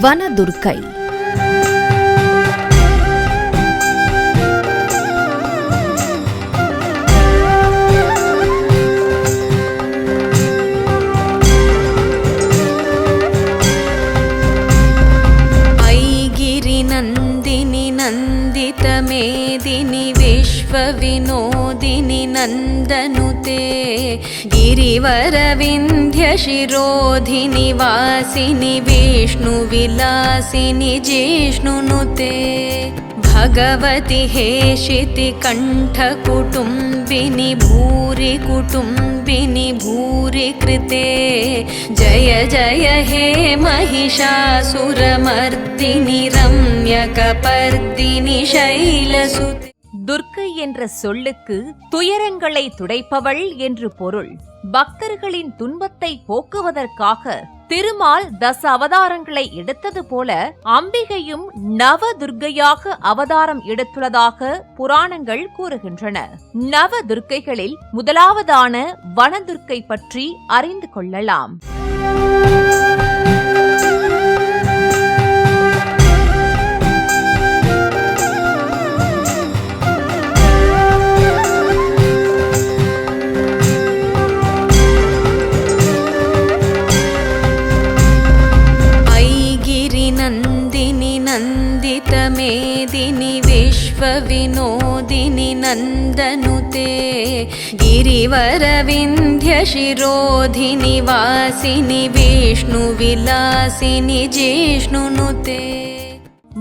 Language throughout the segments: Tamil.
வனதுர்க்கை. नन्दितमेदिनि विश्वविनोदिनि नन्दनुते गिरिवरविन्ध्यशिरोधिनि वासिनि विष्णुविलासिनि जिष्णुनुते भगवति हेशिति कण्ठकुटुम्बिनि भूरि कुटुम्बिनि भूरि कृते जय जय हे महिषासुरमर्दिनि रम्यकपर्दिनि शैलसुते. துர்க்கை என்ற சொல்லுக்கு துயரங்களை துடைப்பவள் என்று பொருள். பக்தர்களின் துன்பத்தை போக்குவதற்காக திருமால் தச அவதாரங்களை எடுத்தது போல அம்பிகையும் நவ துர்க்கையாக அவதாரம் எடுத்துள்ளதாக புராணங்கள் கூறுகின்றன. நவ துர்க்கைகளில் முதலாவதான வனதுர்க்கை பற்றி அறிந்து கொள்ளலாம். नन्दितमेदिनि विश्वविनोदिनि नन्दनुते गिरिवरविन्ध्यशिरोधिनि वासिनि विष्णुविलासिनि जिष्णुनुते.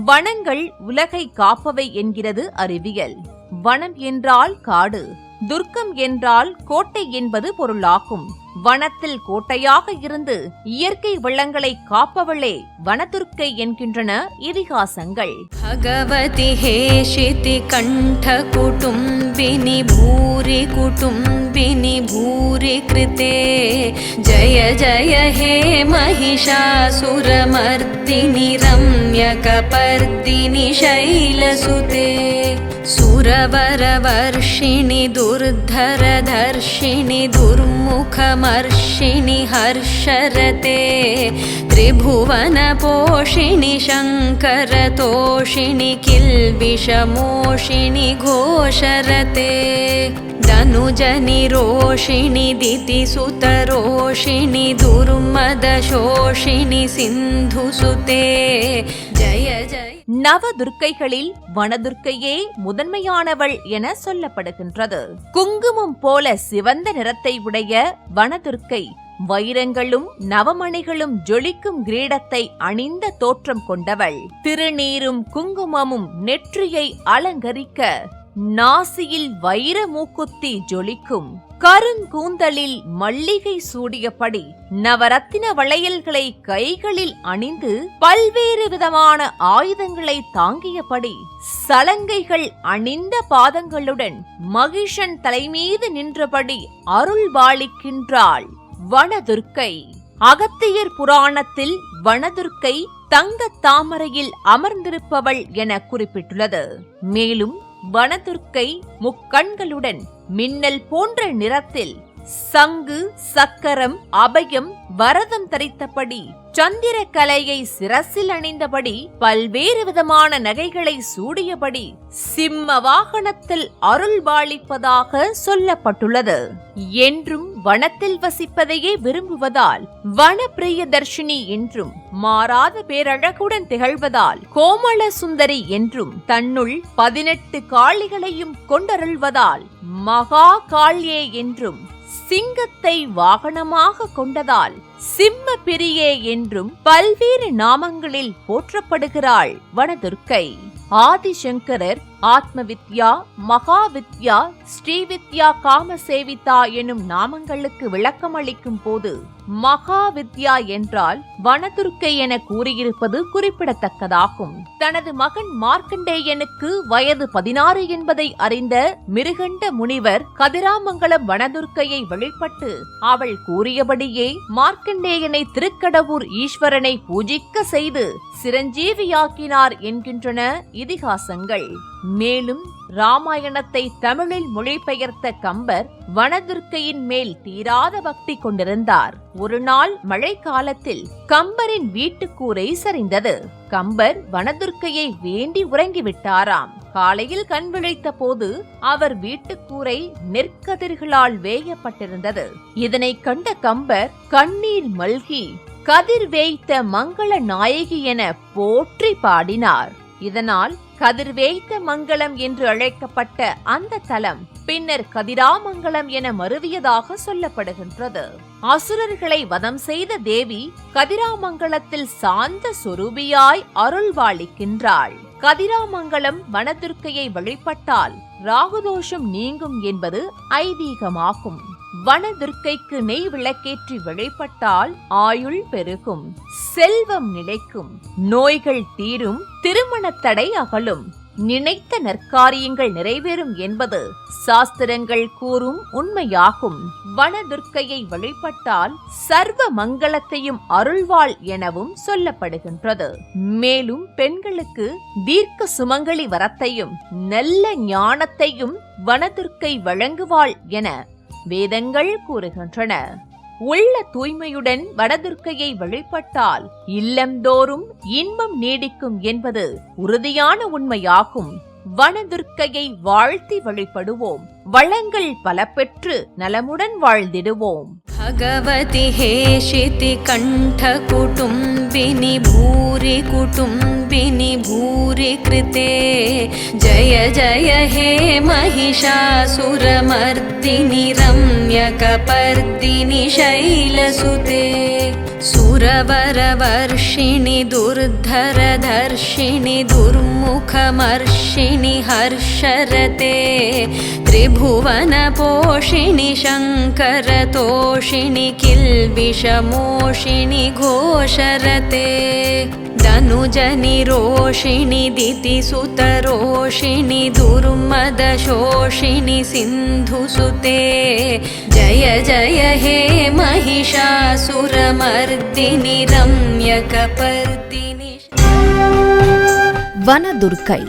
வனங்கள் உலகை காப்பவை என்கிறது அறிவியல். வனம் என்றால் காடு, துர்க்கம் என்றால் கோட்டை என்பது பொருளாகும். வனத்தில் கோட்டையாக இருந்து இயற்கை வளங்களை காப்பவளே வனதுர்க்கை என்கின்றன இதிகாசங்கள். भगवति हेशिति कण्ठकुटुम्बिनि भूरि कुटुम्बिनि भूरि कृते जय जय हे महिषासुरमर्दिनि रम्यकपर्दिनि शैलसुते सुरवरवर्षिणि दुर्धरधर्षिणि दुर्मुखमर्षिणि हर्षरते त्रिभुवनपोषिणि शङ्करतोषिणि किल्बिषमोषिणि घोषरते धनुजनिरोषिणि दितिसुतरोषिणि दुर्मदशोषिणि सिन्धुसुते जय जय. நவ துர்க்கைகளில் வனதுர்க்கையே முதன்மையானவள் என சொல்லப்படுகின்றது. குங்குமம் போல சிவந்த நிறத்தை உடைய வனதுர்க்கை வைரங்களும் நவமணிகளும் ஜொலிக்கும் கிரீடத்தை அணிந்த தோற்றம் கொண்டவள். திருநீரும் குங்குமமும் நெற்றியை அலங்கரிக்க, நாசியில் வைர மூக்குத்தி ஜொலிக்கும், கருங்கூந்தலில் மல்லிகை சூடியபடி நவரத்தின வளையல்களை கைகளில் அணிந்து பல்வேறு விதமான ஆயுதங்களை தாங்கியபடி சலங்கைகள் அணிந்த பாதங்களுடன் மகிஷன் தலைமீது நின்றபடி அருள்பாலிக்கின்றாள் வனதுர்க்கை. அகத்தியர் புராணத்தில் வனதுர்க்கை தங்க தாமரையில் அமர்ந்திருப்பவள் என குறிப்பிட்டுள்ளது. மேலும் வனதுர்க்கை முக்கண்களுடன் மின்னல் போன்ற நிறத்தில் சங்கு, சக்கரம், அபயம், வரதம் தரித்தபடி சந்திர கலையை சிரசில் அணிந்தபடி பல்வேறு விதமான நகைகளை சூடியபடி சிம்ம வாகனத்தில் அருள்பாலிப்பதாக சொல்லப்பட்டுள்ளது. என்றும் வனத்தில் வசிப்பதையே விரும்புவதால் வனப்பிரியதர்ஷினி என்றும், மாறாத பேரழகுடன் திகழ்வதால் கோமள சுந்தரி என்றும், தன்னுள் 18 காளிகளையும் கொண்டருள்வதால் மகா காள்யே என்றும், சிங்கத்தை வாகனமாக கொண்டதால் சிம்ம பிரியே என்றும் பல்வேறு நாமங்களில் போற்றப்படுகிறாள் வனதுர்க்கை. ஆதிசங்கரர் ஆத்மவித்யா, மகாவித்யா, ஸ்ரீவித்யா, காமசேவிதா எனும் நாமங்களுக்கு விளக்கமளிக்கும் போது மகாவித்யா என்றால் வனதுர்க்கை என கூறியிருப்பது குறிப்பிடத்தக்கதாகும். தனது மகன் மார்க்கண்டேயனுக்கு வயது 16 என்பதை அறிந்த மிருகண்ட முனிவர் கதிராமங்கலம் வனதுர்க்கையை வழிபட்டு அவள் கூறியபடியே மார்க்கண்டேயனை திருக்கடவூர் ஈஸ்வரனை பூஜிக்க செய்து சிரஞ்சீவியாக்கினார் என்கின்றன இதிகாசங்கள். மேலும் ராமாயணத்தை தமிழில் மொழிபெயர்த்த கம்பர் வனதுர்க்கையின் மேல் தீராத பக்தி கொண்டிருந்தார். ஒரு நாள் மழை காலத்தில் கம்பரின் வீட்டுக்கூரை சரிந்தது. கம்பர் வனதுர்க்கையை வேண்டி உறங்கிவிட்டாராம். காலையில் கண் விழித்த போது அவர் வீட்டுக்கூரை நெற்கதிர்களால் வேயப்பட்டிருந்தது. இதனை கண்ட கம்பர் கண்ணீர் மல்கி கதிர் வேய்த்த மங்கள நாயகி என போற்றி பாடினார். இதனால் கதிர் வேய்த்த மங்கலம் என்று அழைக்கப்பட்ட அந்த தலம் பின்னர் கதிராமங்கலம் என மருவியதாக சொல்லப்படுகின்றது. அசுரர்களை வதம் செய்த தேவி கதிராமங்கலத்தில் சாந்த சொரூபியாய் அருள்வாளிக்கின்றாள். கதிராமங்கலம் வனதுர்க்கையை வழிபட்டால் ராகுதோஷம் நீங்கும் என்பது ஐதீகமாகும். வனதுர்க்கைக்கு நெய் விளக்கேற்றி வழிபட்டால் ஆயுள் பெருகும், செல்வம் நிலைக்கும், நோய்கள் தீரும், திருமணத் தடை அகலும், நினைத்த நற்காரியங்கள் நிறைவேறும் என்பது சாஸ்திரங்கள் கூறும் உண்மையாகும். வனதுர்க்கையை வழிபட்டால் சர்வ மங்களத்தையும் அருள்வாள் எனவும் சொல்லப்படுகின்றது. மேலும் பெண்களுக்கு தீர்க்க சுமங்கலி வரத்தையும் நல்ல ஞானத்தையும் வனதுர்க்கை வழங்குவாள் என வேதங்கள் கூறுகின்றன. உள்ள தூய்மையுடன் வனதுர்க்கையை வழிபட்டால் இல்லந்தோறும் இன்பம் நீடிக்கும் என்பது உறுதியான உண்மையாகும். வனதுர்க்கையை வாழ்த்தி வழிபடுவோம், வளங்கள் பல பெற்று நலமுடன் வாழ்ந்திடுவோம். भगवति हेशिति कण्ठ कुटुम्बिनि भूरि कुटुम्बिनि भूरि कृते जय जय हे महिषासुरमर्दिनि रम्यकपर्दिनि शैलसुते सुरवरवर्षिणि दुर्धरधर्षिणि दुर्मुखमर्षिणि हर्षरते त्रिभुवनपोषिणि शङ्करतोषिणि किल्बिषमोषिणि घोषरते धनुजनिरोषिणि दितिसुतरोषिणि दुर्मदशोषिणि सिन्धुसुते जय जय हे महिषासुरमर्दिनि रम्यकपर्दिनि வனதுர்க்கை